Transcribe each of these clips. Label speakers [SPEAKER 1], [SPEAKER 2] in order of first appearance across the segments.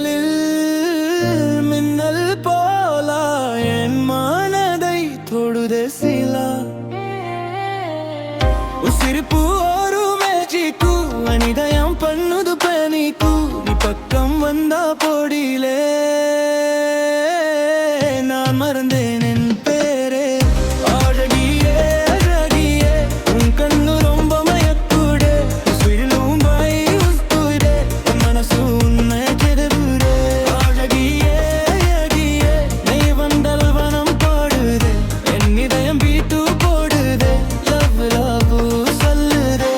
[SPEAKER 1] பகலில் மின்னல் போலா என் மனதை தொடுதே சிலா உசிரிப்பு ஒரு மேஜிக்கு அனிதயம் பண்ணுது பனிக்கு நீ பக்கம் வந்தா போடியிலே நான் மறந்தேன் என் பேரே அழகியே அழகியே உன் கண்ணு ரொம்ப மயக்குடே சுயிலும் பாய் உஸ்துடே என் மனசு உன்னை கெடுபுடே அழகியே அழகியே நீ வந்தால் வனம் பாடுதே என் இதயம் பீட்டு போடுதே லவ் லவ் சொல்லுதே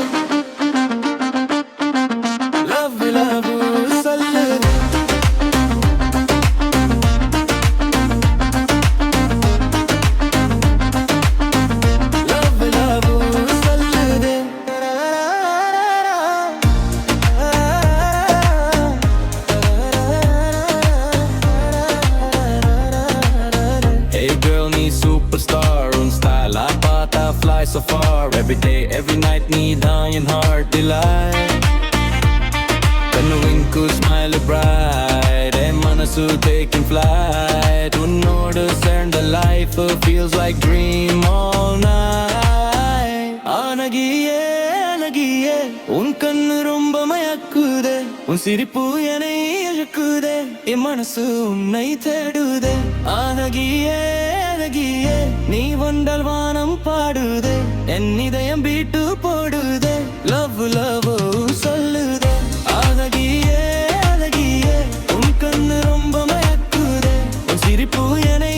[SPEAKER 1] லவ் லவ் சொல்லுதே Hey girl, need superstar on style. I bought I fly so far. Every day, every night, need dying heart delight. Kanu smile bright. Hey, manasu taking flight. Unnodu send the life feels like dream all night. Anagiye, anagiye, un kannu romba mayakkude. Un siripu enai izhukkude. En manasu unnai thedude. Anagiye, anagiye, nee vandal vaanam paadude. En idayam beetu podude. Love, love sollude. Anagiye, anagiye, un kannu romba mayakkude. Un siripu enai